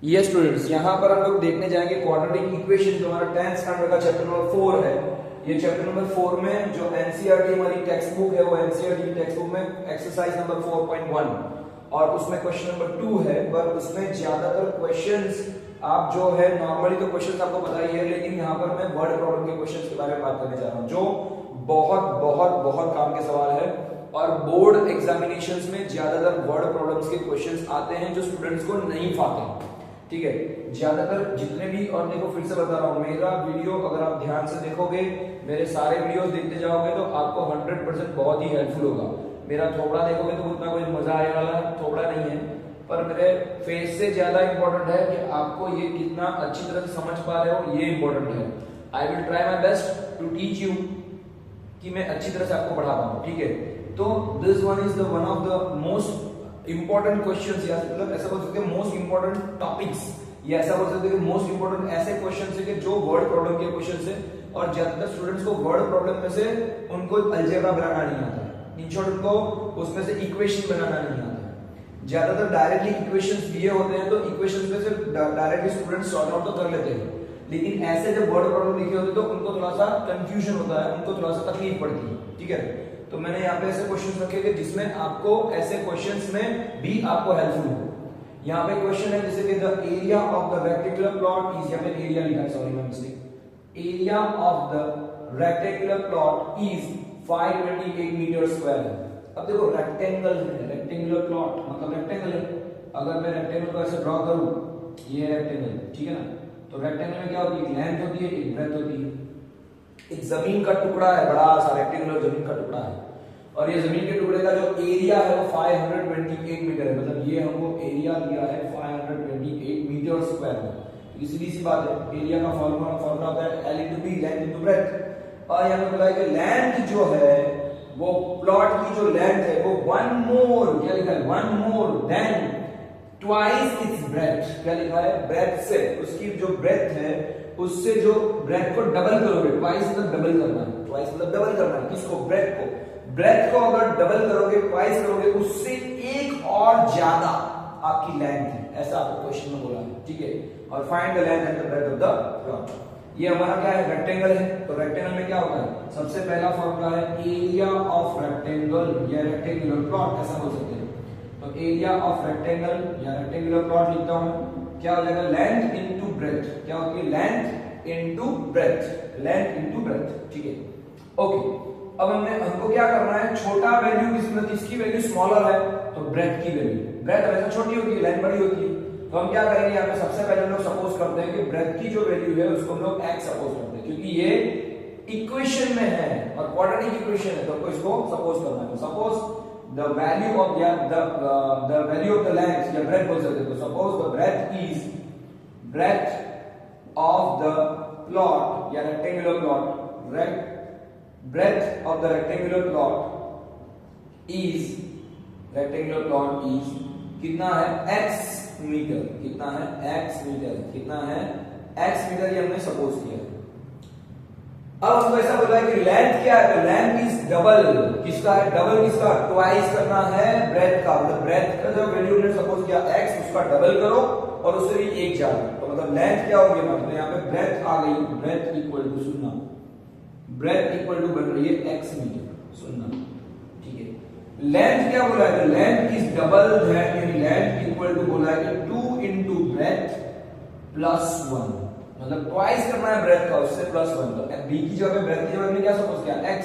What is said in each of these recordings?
ये स्टूडेंट्स यहाँ पर हम लोग देखने जाएंगे क्वाड्रेटिक इक्वेशन जो हमारा 10th स्टैंडर्ड का चैप्टर नंबर 4 है। ये चैप्टर नंबर 4 में जो एनसीईआरटी हमारी टेक्स्ट बुक है वो एनसीईआरटी की टेक्स्ट बुक में एक्सरसाइज नंबर 4.1 और उसमें क्वेश्चन नंबर 2 है, पर उसमें ज्यादातर क्वेश्चंस आप जो है नॉर्मली तो क्वेश्चंस आपको पता ही है, लेकिन यहाँ पर मैं वर्ड प्रॉब्लम के क्वेश्चंस के बारे में बात करने जा रहा हूँ जो बहुत बहुत बहुत काम के सवाल है और बोर्ड एग्जामिनेशंस में ज्यादातर वर्ड प्रॉब्लम्स के क्वेश्चंस आते हैं जो स्टूडेंट्स को नहीं पाते। ठीक है, ज्यादातर जितने भी, और देखो फिर से बता रहा हूं, मेरा वीडियो अगर आप ध्यान से देखोगे, मेरे सारे वीडियोस देखते जाओगे तो आपको 100% बहुत ही हेल्पफुल होगा। मेरा थोबड़ा देखोगे तो उतना कोई मजा आने वाला थोबड़ा नहीं है, पर मेरे फेस से ज्यादा इंपॉर्टेंट है कि आपको ये कितना अच्छी तरह से समझ पा रहे हो, ये इंपॉर्टेंट है। I will try my best to teach you कि मैं अच्छी तरह से आपको पढ़ा पाऊं। ठीक है, तो this one is the one of the most important questions, या मतलब ऐसा बोल सकते हैं मोस्ट इंपॉर्टेंट टॉपिक्स, या ऐसा बोल सकते हैं कि मोस्ट इंपॉर्टेंट ऐसे क्वेश्चंस है कि जो वर्ड प्रॉब्लम के क्वेश्चंस है और ज्यादातर स्टूडेंट्स को वर्ड प्रॉब्लम में से उनको अलजेब्रा बनाना नहीं आता है, इन शॉर्ट उनको उसमें से इक्वेशन बनाना नहीं आता है। ज्यादातर डायरेक्टली इक्वेशंस दिए होते हैं तो इक्वेशंस में से डायरेक्टली स्टूडेंट्स सॉर्ट आउट तो कर लेते हैं, लेकिन ऐसे जब वर्ड प्रॉब्लम लिखे होते तो उनको थोड़ा सा कंफ्यूजन होता है, उनको थोड़ा सा तकलीफ पड़ती है। ठीक है, तो मैंने यहाँ पे ऐसे क्वेश्चंस रखे थे जिसमें आपको ऐसे क्वेश्चंस में भी आपको हेल्पफुल हो। यहाँ पे क्वेश्चन है जैसे कि the area of the rectangular plot is, यहाँ पे एरिया लिखा है, sorry my mistake, area of the rectangular plot is 528 meter square. अब देखो रेक्टेंगल है, रेक्टेंगुलर प्लॉट मतलब रेक्टेंगल है। अगर मैं रेक्टेंगल को ऐसे ड्रॉ करूं, ये रेक्टेंगल, ठीक है ना, तो रेक्टेंगल में क्या होती है, एक लेंथ होती है, एक ब्रेथ होती है। एक जमीन का टुकड़ा है, बड़ा सा रेक्टेंगुलर जमीन का टुकड़ा है, और ये जमीन के टुकड़े का जो एरिया है वो 528 मीटर है, मतलब ये हमको एरिया दिया है 528 मीटर स्क्वायर। सीधी सी बात है, एरिया का फॉर्मूला होता है L into B, length into breadth. और यहाँ पे बोला है कि लेंथ जो है वो प्लॉट की जो लेंथ है वो वन मोर, क्या लिखा है, one more than twice its breath. क्या लिखा है, ब्रेथ से उसकी जो ब्रेथ है उससे जो ब्रेथ को डबल करोगे, ट्वाइस मतलब डबल करना है, ट्वाइस मतलब डबल करना है, किसको, ब्रेथ को। ब्रेथ को अगर डबल करोगे, ट्वाइस करोगे, उससे एक और ज्यादा आपकी लेंथ है, ऐसा आपको क्वेश्चन में बोला है। ठीक है, और find the length and the breadth of the plot. ये हमारा क्या है, रेक्टेंगल है, तो रेक्टेंगल में क्या होता है, सबसे पहला फॉर्मूला है एरिया ऑफ रेक्टेंगल या रेक्टेंगुलर प्लॉट, ऐसा बोल सकते हैं। तो एरिया ऑफ रेक्टेंगल या रेक्टेंगुलर प्लॉट लिखता हूं, क्या हो जाएगा, लेंथ इनटू ब्रेथ। क्या होती है, length into breadth, length into breath. ठीक है, ओके। अब हमको क्या करना है, छोटा वैल्यू किसकी वैल्यू स्मॉलर है, तो ब्रेथ की वैल्यू, ब्रेथ हमेशा छोटी होती है, लेंथ बड़ी होती है। तो हम क्या करेंगे, यहाँ पे सबसे पहले हम लोग सपोज करते हैं कि ब्रेथ की जो वैल्यू है उसको हम लोग x सपोज करते हैं, क्योंकि ये इक्वेशन में है और क्वाड्रेटिक इक्वेशन है, तो हमको इसको सपोज करना है। तो suppose the value of the value of the length या breadth बोल सकते हो। तो suppose the breadth is breadth of the plot या rectangular plot, breadth of the rectangular plot is कितना है, x मीटर, कितना है, x मीटर, कितना है, x मीटर, ये हमने सपोज किया। अब हमको ऐसा बोला है कि लेंथ क्या है, तो लेंथ इज डबल, किसका है, डबल किसका, ट्वाइस करना है ब्रेथ का, मतलब ब्रेथ का जो वैल्यू हमने सपोज किया x, उसका डबल करो और उससे भी एक ज्यादा, तो मतलब लेंथ क्या होगी, मतलब यहाँ पे ब्रेथ आ गई, breadth equal to 0, breadth equal to बन रही है x मीटर, 0। ठीक है, लेंथ क्या बोला है, तो लेंथ इज डबल दैट, यानी लेंथ इक्वल टू बोला है कि 2 into ब्रेथ प्लस 1, मतलब ट्वाइस करना है ब्रेथ का, उससे प्लस 1। तो b की जगह ब्रेथ की जगह हमने क्या सपोज किया, x,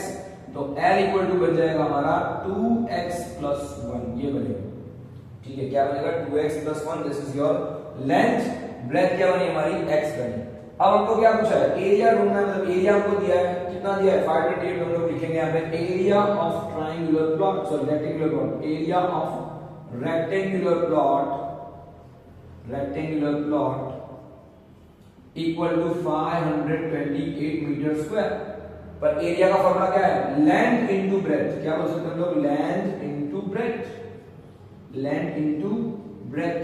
तो L इक्वल टू बन जाएगा हमारा 2x प्लस 1, ये बनेगा। ठीक है, क्या बनेगा, 2x plus 1, this is your length. Breadth क्या बनी हमारी, x बनी। अब हमको क्या पूछा है, एरिया ढूंढना है, मतलब एरिया हमको दिया है, कितना दिया है, 528। हम लोग लिखेंगे यहाँ पे area of triangular plot, sorry rectangular plot, area of rectangular plot equal to 528 meter square. पर एरिया का फॉर्मूला क्या है, लेंथ इनटू ब्रेथ, क्या बोल सकते हैं हम लोग, length into breadth, length into breadth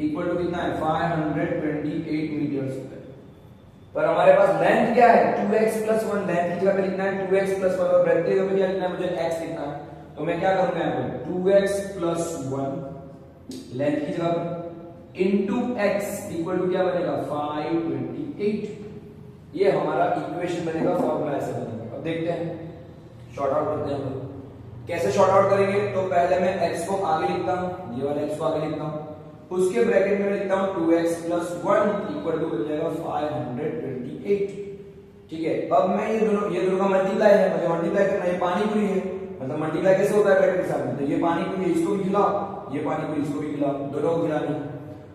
equal to कितना है, 528 मीटर स्क्वायर। पर हमारे पास लेंथ क्या है, 2x प्लस 1, लेंथ की जगह पे लिखना है 2x प्लस 1 और ब्रेथ की जगह पे क्या लिखना है, मुझे x लिखना है। तो मैं क्या करूंगा यहाँ पे, 2x प्लस 1 लेंथ की जगह पे इंटू एक्स इक्वल टू क्या बनेगा 528। ये हमारा इक्वेशन बनेगा, फॉर्मूला ऐसे बनेगा। अब देखते हैं, शॉर्ट आउट करते हैं हम लोग। कैसे शॉर्ट आउट करेंगे? तो पहले मैं x को आगे लिखता हूं, ये वाला x को आगे लिखता हूं, उसके ब्रैकेट में लिखता हूं 2x + 1 इक्वल टू बन जाएगा 528। ठीक है, अब मैं ये दोनों का मल्टीप्लाई है, मुझे मल्टीप्लाई करना है। ये पानी पूरी है, मतलब मल्टीप्लाई कैसे होता है ब्रैकेट के साथ में? तो ये पानी पूरी है, इसको भी खिलाओ, ये पानी पूरी इसको भी खिलाओ, दोनों को खिलानी।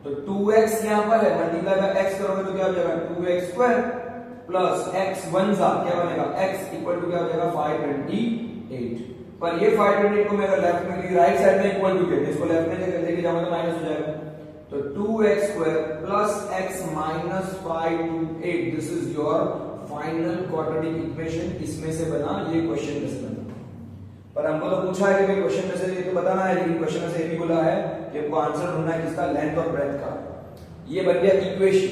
तो 2x यहां पर है, मल्टीप्लाई बाय x करोगे तो क्या हो जाएगा 2x² प्लस x 1 जा क्या बनेगा x इक्वल टू क्या हो जाएगा 528। पर ये 528 को मैं अगर लेफ्ट में राइट साइड में इक्वल टू के इसको लेफ्ट में लेके जाऊंगा तो माइनस हो जाएगा। तो 2x² plus x minus 528, this is your final quadratic equation. इसमें से बना ये क्वेश्चन कैसे बना? पर हमको तो पूछा है कि भाई क्वेश्चन में से ये तो बताना है, लेकिन क्वेश्चन में से ये भी बोला है कि हमको आंसर ढूंढना है किसका, लेंथ और ब्रेड्थ का। ये बन गया इक्वेशन,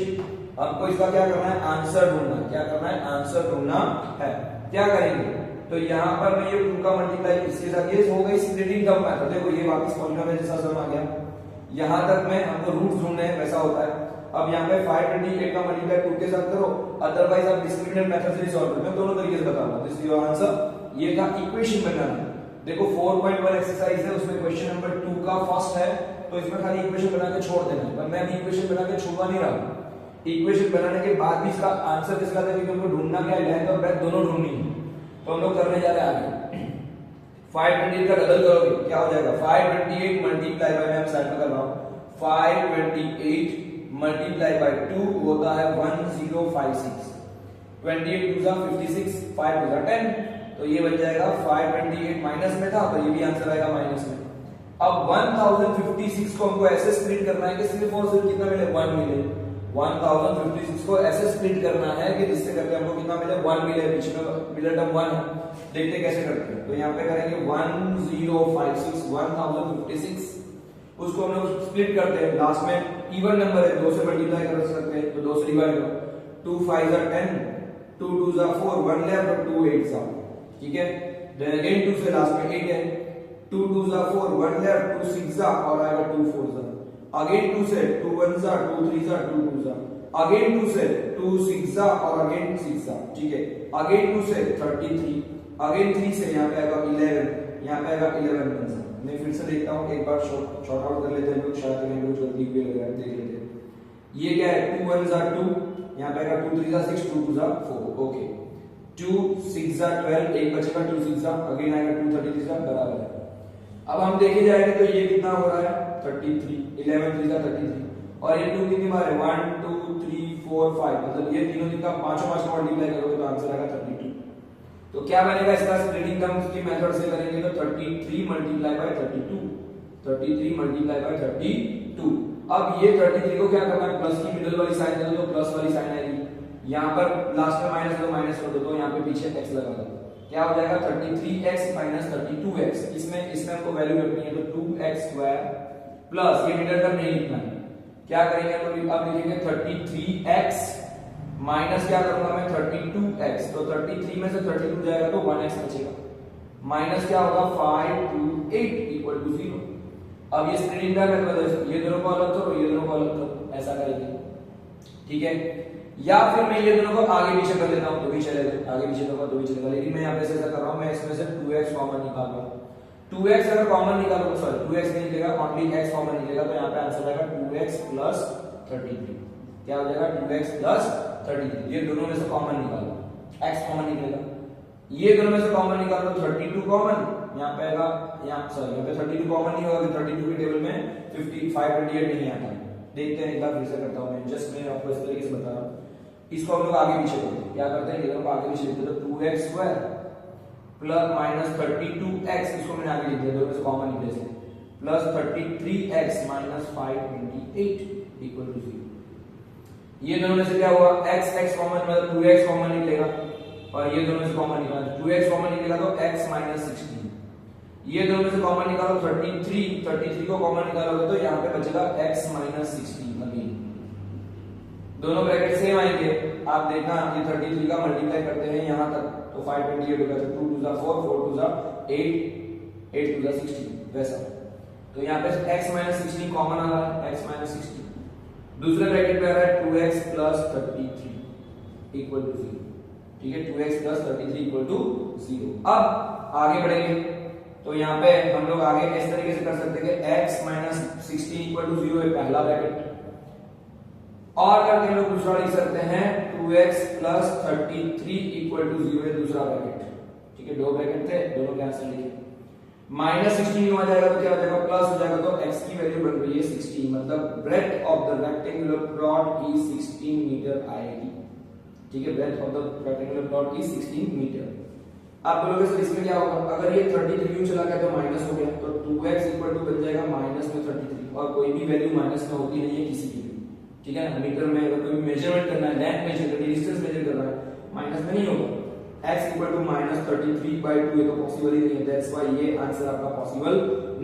हमको इसका क्या करना है, आंसर ढूंढना है। क्या करना है, आंसर ढूंढना है। क्या करेंगे? तो यहाँ पर मैं ये 2 का मल्टीप्लाई इसके साथ, ये हो गई स्प्लिटिंग टर्म मेथड। देखो ये वापस फॉर्मूला में जैसा समझ आ गया, यहां तक में हमको रूट्स ढूंढने हैं, वैसा होता है। अब यहाँ पे 528 का मल्टीप्लाई 2 के साथ करो, अदरवाइज आप डिस्क्रिमिनेंट मेथड से सॉल्व करो। मैं दोनों तरीके से बताऊंगा। This is your answer. ये था इक्वेशन बनाना। देखो 4.1 एक्सरसाइज है, उसमें क्वेश्चन नंबर 2 का फर्स्ट है, तो इसमें खाली इक्वेशन बना के छोड़ देना है। पर मैं भी इक्वेशन बना के छोड़वा नहीं रहा, इक्वेशन बनाने के बाद भी इसका आंसर किसका था, क्योंकि हमको ढूंढना क्या है, लेंथ और ब्रेड्थ दोनों ढूंढनी है। तो हम लोग करने जा रहे हैं आगे। 528 का डबल करोगे क्या हो जाएगा 528 मल्टीप्लाई बाय, मैं साइड में कर रहा हूं, 528 मल्टीप्लाई बाय 2 होता है 1056। 28 2 जा 56, 5 2 जा 10, तो ये बन जाएगा 528 माइनस में था, तो ये भी आंसर आएगा माइनस में। अब 1056 को हमको ऐसे स्प्लिट करना है कि सिर्फ और सिर्फ कितना मिले 1 मिले। 1056 को ऐसे स्प्लिट करना है कि जिससे करके हमको कितना मिले 1 मिले, बीच में मिले टर्म 1 है। देखते कैसे करते हैं। तो यहाँ पे करेंगे 1056 1056, उसको हम लोग स्प्लिट करते हैं, लास्ट में इवन नंबर है 2 से मल्टीप्लाई कर सकते हैं, तो 2 से डिवाइड करो, 2 5 जा 10, 2 2 जा 4, 1 लेफ्ट और 2 8 जा, ठीक है। देन अगेन 2 से लास्ट में 8 है, 2 2 जा 4, 1 लेफ्ट, 2 6 जा और आएगा 2 4 जा। अगेन 2 से 2 1 जा, 2 3 जा, 2 2 जा, अगेन 2 से 2 6 जा और अगेन 6 जा, ठीक है। अगेन 2 से 33, अगेन 3 से यहाँ पे आएगा 11, यहाँ पे आएगा 11 बन जा। मैं फिर से देखता हूँ, एक बार शॉर्ट आउट कर लेते हैं लोग, शायद कहीं कुछ गलती हुई लग रहा है, देख लेते हैं। ये क्या है 2 1 जा 2, यहाँ पे आएगा 2 3 जा 6, 2 2 जा 4, ओके। 2 6 जा 12, एक बचेगा 2 6 जा, अगेन आएगा 2 33 जा, बराबर है। अब हम देखे जाएंगे तो ये कितना हो रहा है 33, 11 3 जा 33, और ये 2 कितनी बार है 1 2 3 4 5, मतलब ये तीनों दिन का पांचों पांच का मल्टीप्लाई करोगे तो आंसर आएगा 32। तो क्या बनेगा इसका, स्प्लिटिंग टर्म्स की मेथड से करेंगे तो 33 मल्टीप्लाई बाय 32, 33 मल्टीप्लाई बाय 32। अब ये 33 को क्या करना है, प्लस की मिडिल वाली साइन दे दो तो प्लस वाली साइन आएगी, यहां पर लास्ट में माइनस दो माइनस कर दो, तो यहां पे पीछे x लगा दो, क्या हो जाएगा 33x माइनस 32x। इसमें हमको वैल्यू रखनी है, तो 2x² प्लस ये मिडिल टर्म नहीं लिखना है, क्या करेंगे अब लिखेंगे 33x माइनस क्या करूंगा मैं 32x, तो 33 में से 32 जाएगा तो 1x बचेगा, माइनस क्या होगा 5 2 8 इक्वल टू 0। अब ये स्प्लिटिंग टर्म है तो ये दोनों को अलग करो, ये दोनों को अलग करो, ऐसा करेंगे, ठीक है। या फिर मैं ये दोनों को आगे पीछे कर लेता हूं तो भी चलेगा, आगे पीछे होगा तो भी चलेगा, लेकिन मैं यहां पे ऐसा कर रहा हूं, मैं इसमें से 2x कॉमन निकाल रहा हूं। 2x अगर कॉमन निकालोगे, सॉरी 2x नहीं निकलेगा, ओनली x कॉमन निकलेगा, तो यहां पे आंसर आएगा 2x प्लस 33। क्या हो जाएगा 2x प्लस 33, ये दोनों में से कॉमन निकालो, x कॉमन निकलेगा, ये दोनों में से कॉमन निकालो 32 कॉमन, यहां पे आएगा, यहां पे 32 कॉमन नहीं होगा, 32 की टेबल में 528 नहीं आता। देखते हैं, एक बार फिर से करता हूं मैं, जस्ट मैं आपको इस तरीके से बता रहा हूं। इसको हम लोग आगे पीछे करते हैं, क्या करते हैं, ये लोग आगे पीछे लिखते हैं, तो 2x² प्लस माइनस 32x, इसको मैंने आगे लिख दिया, दोनों में से कॉमन निकले से, plus 33x minus 528 equal to 0। ये दोनों में से क्या हुआ, x कॉमन, मतलब 2x कॉमन निकलेगा, और ये दोनों में से कॉमन निकाला, 2x कॉमन निकलेगा तो x माइनस 16, ये दोनों में से कॉमन निकालो 33 को कॉमन निकालोगे तो यहाँ पे बचेगा x माइनस 16। अगेन दोनों ब्रैकेट सेम आएंगे, आप देखना ये 33 का मल्टीप्लाई करते हैं यहाँ तक तो 528 होगा, तो 2 2 जा 4, 4 2 जा 8, 8 2 जा 16, वैसा। तो यहाँ पे x माइनस 16 कॉमन आ रहा है, x माइनस 16 दूसरे ब्रैकेट में आ रहा है 2x प्लस 33 इक्वल टू 0। ठीक है, 2x प्लस 33 इक्वल टू 0। अब आगे बढ़ेंगे तो यहाँ पे हम लोग आगे इस तरीके से कर सकते हैं कि x माइनस 16 इक्वल टू 0 है पहला ब्रैकेट, और करके हम लोग दूसरा लिख सकते हैं 2x प्लस 33 इक्वल टू 0 है दूसरा ब्रैकेट। ठीक है, दो ब्रैकेट थे, दोनों कैंसिल लिखे। माइनस 16 आ जाएगा तो क्या हो जाएगा, प्लस हो जाएगा, तो x की वैल्यू बन रही है 16, मतलब breadth of the rectangular plot is 16 meter आएगी। ठीक है, breadth of the rectangular plot is 16 meter. आप बोलोगे सर इसमें क्या होगा, अगर ये 33 यूं चला गया तो माइनस हो गया, तो 2x इक्वल टू बन जाएगा माइनस में 33, और कोई भी वैल्यू माइनस में होती नहीं है किसी की भी। ठीक है ना, मीटर में अगर कोई मेजरमेंट करना है, लेंथ मेजर करनी है, डिस्टेंस मेजर करना है, माइनस में नहीं होगा। x इक्वल टू माइनस 33/2 ये तो पॉसिबल ही नहीं है, दैट्स व्हाई ये आंसर आपका पॉसिबल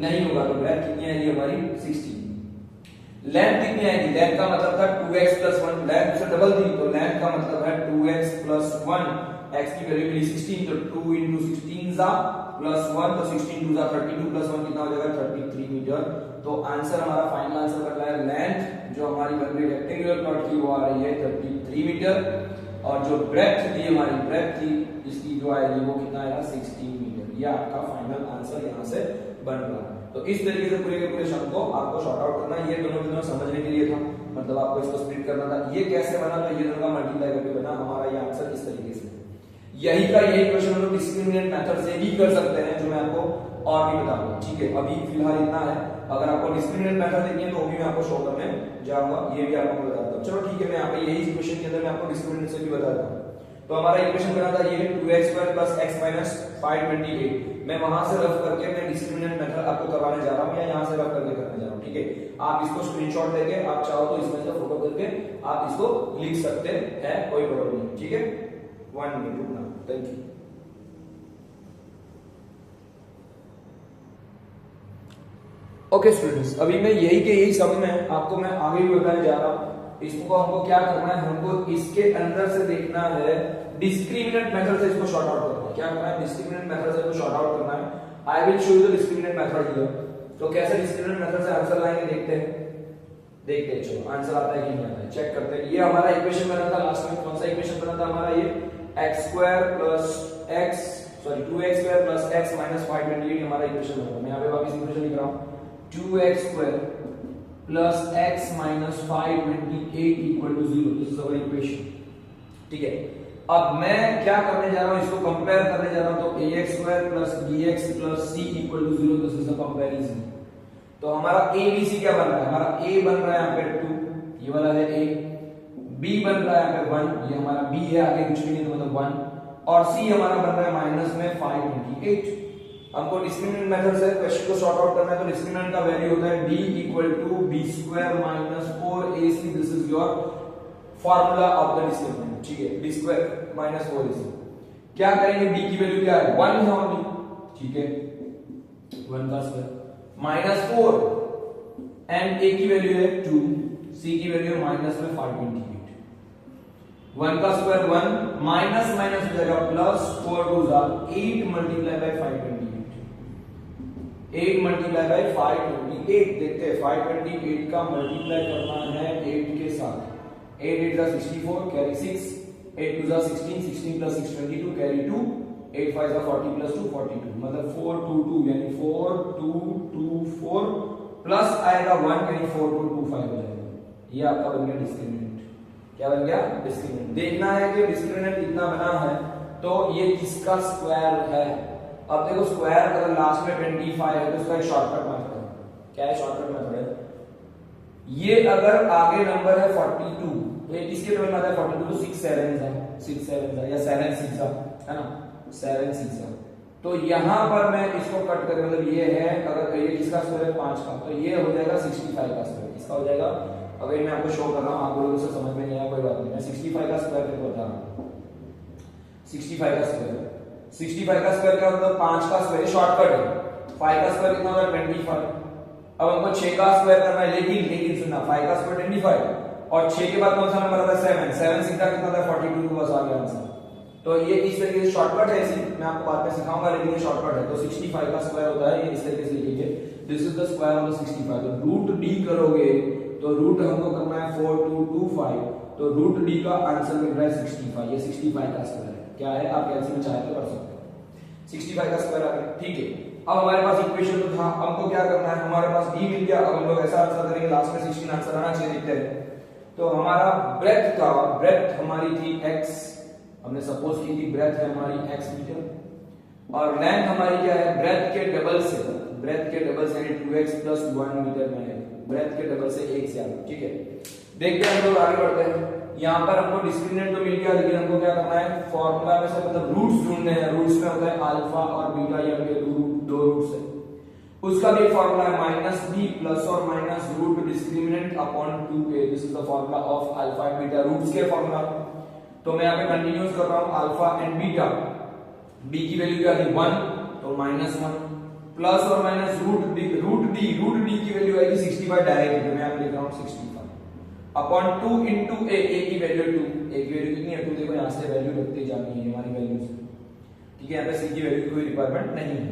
नहीं होगा। तो ब्रेड्थ कितनी आएगी हमारी 16। लेंथ कितनी आएगी, लेंथ का मतलब था 2x प्लस 1, लेंथ से डबल थी तो लेंथ का मतलब है 2x प्लस 1, x की वैल्यू मिली 16 तो 2 into 16 जा प्लस 1 तो 16 2 जा 32 प्लस 1 कितना हो जाएगा 33 मीटर। तो आंसर हमारा फाइनल आंसर बन रहा है लेंथ जो हमारी बन रही है रेक्टेंगुलर प्लॉट की वो आ रही है 33 मीटर, और जो ब्रेड्थ थी हमारी ब्रेड्थ थी इसकी जो आएगी वो कितना आएगा 16 मीटर। ये आपका फाइनल आंसर यहां से बन रहा है। तो इस तरीके से पूरे के पूरे शब्द को आपको शॉर्ट आउट करना, ये दोनों समझने के लिए था, मतलब आपको इसको स्प्लिट करना था। ये कैसे बना, तो ये दोनों का मल्टीप्लाई करके बना हमारा ये आंसर इस तरीके से। यही क्वेश्चन हम लोग डिस्क्रिमिनेंट मेथड से भी कर सकते हैं, जो मैं आपको और भी बताऊंगा। ठीक है, अभी फिलहाल इतना है, अगर आपको डिस्क्रिमिनेंट मेथड देखनी है तो भी मैं आपको शो करने जाऊंगा, ये भी आपको बताता हूं। चलो ठीक है, मैं यहाँ पे यही इक्वेशन के अंदर मैं आपको डिस्क्रिमिनेंट से भी बताता हूँ। तो हमारा इक्वेशन बना था ये 2x² प्लस x माइनस 528। मैं वहां से रफ करके मैं डिस्क्रिमिनेंट मेथड आपको करवाने जा रहा हूँ, या यहाँ से रफ करके करने जा रहा हूँ। ठीक है, आप इसको स्क्रीनशॉट लेके आप चाहो तो इसमें से फोटो करके आप इसको लिख सकते हैं, कोई प्रॉब्लम नहीं। ठीक है, 1 मिनट रुकना, थैंक यू। ओके स्टूडेंट्स, अभी मैं यही के यही सब में आपको मैं आगे भी बताने जा रहा हूँ। इसको हमको क्या करना है, हमको इसके अंदर से देखना है, डिस्क्रिमिनेंट मेथड से इसको शॉर्ट आउट करना है। क्या करना है, डिस्क्रिमिनेंट मेथड से इसको शॉर्ट आउट करना है। I will show you the discriminant method here. तो कैसे डिस्क्रिमिनेंट मेथड से आंसर लाएंगे देखते हैं। चलो आंसर आता है कि नहीं आता है चेक करते हैं। ये हमारा इक्वेशन बना था लास्ट में, कौन सा इक्वेशन बना था हमारा, ये x² plus x sorry 2x² plus x minus 528 हमारा इक्वेशन बना था। मैं यहाँ पे वापस इक्वेशन लिख रहा हूँ, 2x² plus x minus 528 equal to 0, this is our equation. ठीक है, अब मैं क्या करने जा रहा हूं, इसको कंपेयर करने जा रहा हूं, तो ax² plus bx plus c equal to 0, this is a comparison. तो हमारा a b c क्या बन रहा है, हमारा a बन रहा है यहाँ पे 2, ये वाला है a, b बन रहा है यहाँ पे 1, ये हमारा b है, आगे कुछ भी नहीं तो मतलब 1, और c हमारा बन रहा है माइनस में 528। हमको डिस्क्रिमिनेंट मेथड से क्वेश्चन को सॉर्ट आउट करना है, तो डिस्क्रिमिनेंट का वैल्यू होता है d equal to b² minus 4ac, this is your formula of the discriminant. ठीक है, b² माइनस 4ac। क्या करेंगे, d की वैल्यू क्या है 1 है ओनली। ठीक है, 1 का स्क्वायर माइनस 4, एंड a की वैल्यू है 2, c की वैल्यू है माइनस में 528। 1 का स्क्वायर 1, माइनस माइनस हो जाएगा प्लस, 4 2 जा 8 मल्टीप्लाई बाय 528, 8 मल्टीप्लाई बाय 528। देखते हैं 528 का मल्टीप्लाई करना है 8 के साथ, 8 8 जा 64 कैरी 6, 8 2 जा 16, 16 प्लस 6 22 कैरी 2, 8 5 जा 40 प्लस 2 42, मतलब 4 2 2 यानी 4 2 2 4 प्लस आएगा 1 यानी 4 2 2 5 हो जाएगा। ये आपका बन गया डिस्क्रिमिनेंट। क्या बन गया, डिस्क्रिमिनेंट। देखना है कि डिस्क्रिमिनेंट कितना बना है, तो ये किसका स्क्वायर है। अब देखो स्क्वायर अगर लास्ट में 25 है तो उसका एक शॉर्टकट मेथड है। क्या है शॉर्टकट मेथड है, ये अगर आगे नंबर है 42 तो ये किसके टर्म में आता है 42, तो 6 7 है, 6 7 है या 7 6 है ना, 7 6 है। तो यहां पर मैं इसको कट करके, मतलब ये है, अगर ये किसका स्क्वायर है 5 का, तो ये हो जाएगा 65 का स्क्वायर। इसका हो जाएगा, अगर मैं आपको शो कर रहा हूं, आप लोगों से समझ में नहीं आया कोई बात नहीं, मैं 65 का स्क्वायर करके बता रहा हूं। 65 का स्क्वायर, 65 का स्क्वायर क्या होता है, 5 का स्क्वायर शॉर्टकट है। 5 का स्क्वायर कितना होता है 25। अब हमको 6 का स्क्वायर करना है, लेकिन सुनना 5 का स्क्वायर 25 और 6 के बाद कौन सा नंबर आता है 7, 7 सीधा कितना होता है 42, तो बस आ गया आंसर। तो ये इस तरीके से शॉर्टकट है, इसी मैं आपको बाद में सिखाऊंगा, लेकिन ये शॉर्टकट है। तो 65 का स्क्वायर होता है, ये इस तरीके से लिखेंगे, this is the square of the 65। तो रूट d करोगे तो रूट हमको करना है 4225, तो रूट डी का आंसर मिल रहा है 65। ये 65 का स्क्वायर है। क्या है, आप कैलकुलेट में चाहे तो कर सकते हो। 65 का स्क्वायर आ गया, ठीक है। अब हमारे पास इक्वेशन तो था, हमको क्या करना है, हमारे पास डी मिल गया। अब हम लोग ऐसा आंसर करेंगे, लास्ट में 16 आंसर आना चाहिए, देखते हैं। तो हमारा ब्रेथ था, ब्रेथ हमारी थी x, हमने सपोज की थी ब्रेथ है हमारी x मीटर, और लेंथ हमारी क्या है, ब्रेथ के डबल से, ब्रेथ के डबल से यानी 2x + 1 मीटर में है, ब्रेथ के डबल से 1 ज्यादा, ठीक है। देखते हैं हम लोग आगे बढ़ते हैं। यहाँ पर हमको डिस्क्रिमिनेंट तो मिल गया, लेकिन हमको क्या करना है, फॉर्मूला में से मतलब रूट्स ढूंढने हैं। रूट्स में होता है अल्फा और बीटा, ये हमके दो रूट्स है। उसका भी फॉर्मूला है -b प्लस और minus root discriminant upon 2a। This is the formula of alpha and beta, roots के फॉर्मूला। तो मैं यहाँ पे कंटिन्यूस कर रहा हूँ, अल्फा एंड बीटा, b की वैल्यू क्या थी 1, तो -1 प्लस और माइनस रूट डी की वैल्यू आएगी 65 डायरेक्ट, तो मैं यहाँ पे लिख रहा हूँ 65 अपॉन 2 इंटू a की वैल्यू 2, a की वैल्यू कितनी है 2, देखो यहाँ से वैल्यू लगती जानी है हमारी वैल्यूज, ठीक है। यहाँ पे c की वैल्यू की कोई रिक्वायरमेंट नहीं है।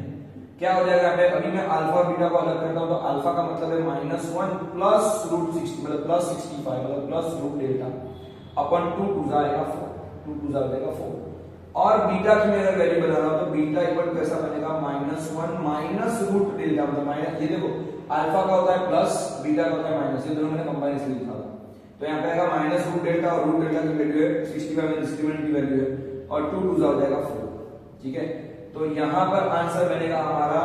क्या हो जाएगा यहाँ पे, अभी मैं अल्फा बीटा को अलग करता हूँ, तो अल्फा का मतलब है -1 प्लस रूट 60 मतलब प्लस 65 मतलब प्लस रूट डेल्टा अपन 2 टू जाएगा 4, 2 टू जाएगा 4। और बीटा की मैं अगर वैल्यू बता रहा हूँ, तो बीटा इक्वल कैसा बनेगा, -1 माइनस रूट डेल्टा मतलब माइनस, ये देखो अल्फा का होता है प्लस, बीटा का होता है माइनस, ये दोनों मैंने कंबाइन इसलिए लिखा था। तो यहाँ पे आएगा माइनस रूट डेल्टा, और रूट डेल्टा की वैल्यू है 65 में डिस्क्रिमिनेंट की वैल्यू है, और 2 टू हो जाएगा 4, ठीक है। तो यहाँ पर आंसर बनेगा हमारा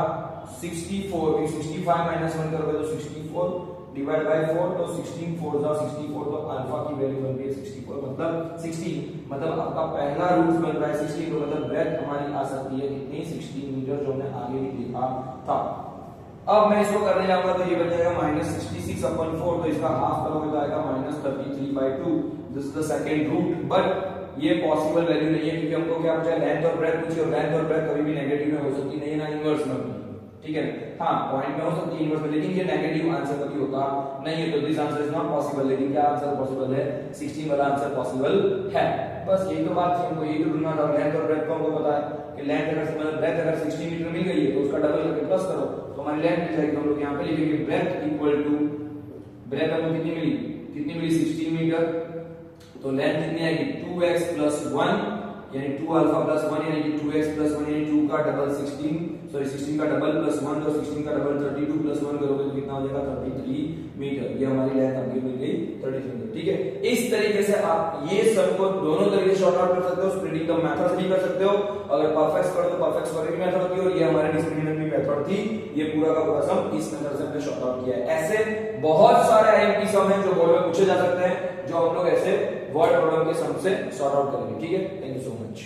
64, 65 माइनस 1 करोगे तो 64 डिवाइड बाय 4, तो 16 4 जा 64, तो अल्फा की वैल्यू बन गई 64 मतलब 16, मतलब आपका पहला रूट बन रहा है 16, तो मतलब ब्रेथ हमारी आ सकती है कितनी 16 मीटर, जो हमने आगे भी देखा था। अब मैं इसको करने जाऊंगा, तो ये बन जाएगा -66 अपॉन 4, तो इसका हाफ करोगे तो आएगा -33/2। This is the second root, but ये पॉसिबल वैल्यू नहीं है, क्योंकि हमको क्या पूछा, लेंथ और ब्रेथ पूछी, और लेंथ और ब्रेथ कभी भी नेगेटिव में हो सकती नहीं है, ना इनवर्स में होती, ठीक है। हाँ पॉइंट में हो सकती है इनवर्स में, लेकिन ये नेगेटिव आंसर कभी होगा नहीं है, तो this answer is not possible. लेकिन क्या आंसर पॉसिबल है, 16 वाला आंसर पॉसिबल है। बस यही तो बात थी, हमको यही तो ढूंढना था। लेंथ और ब्रेथ को हमको पता है कि लेंथ अगर मतलब ब्रेथ अगर 60 मीटर मिल गई है, तो उसका डबल करके प्लस करो तो हमारी लेंथ मिल जाएगी। हम लोग यहाँ पे लिखेंगे ब्रेथ इक्वल टू, ब्रेथ हमको कितनी मिली 16 मीटर, तो लेंथ कितनी आएगी 2x + 1 यानी 2 अल्फा + 1 यानी कि 2x + 1 यानी 2 का डबल 16, सॉरी 16 का डबल + 1, तो 16 का डबल 32 + 1 करोगे तो कितना हो जाएगा 33 मीटर। ये हमारी लेंथ हमको मिल गई 33 मीटर, ठीक है। इस तरीके से आप ये सब को दोनों तरीके से शॉर्ट आउट कर सकते हो, स्प्लिटिंग द मेथड से भी कर सकते हो, अगर परफेक्ट करो तो परफेक्ट स्क्वायर की मेथड होती है, और ये हमारे डिस्क्रिमिनेंट की मेथड थी। ये पूरा का पूरा सम इस मेथड से हमने शॉर्ट आउट किया है। ऐसे बहुत सारे आईएमपी सम हैं जो बोर्ड में पूछे जा सकते हैं, जो हम लोग ऐसे वर्ड प्रॉब्लम के सम से सॉर्ट आउट करेंगे, ठीक है। Thank you so much.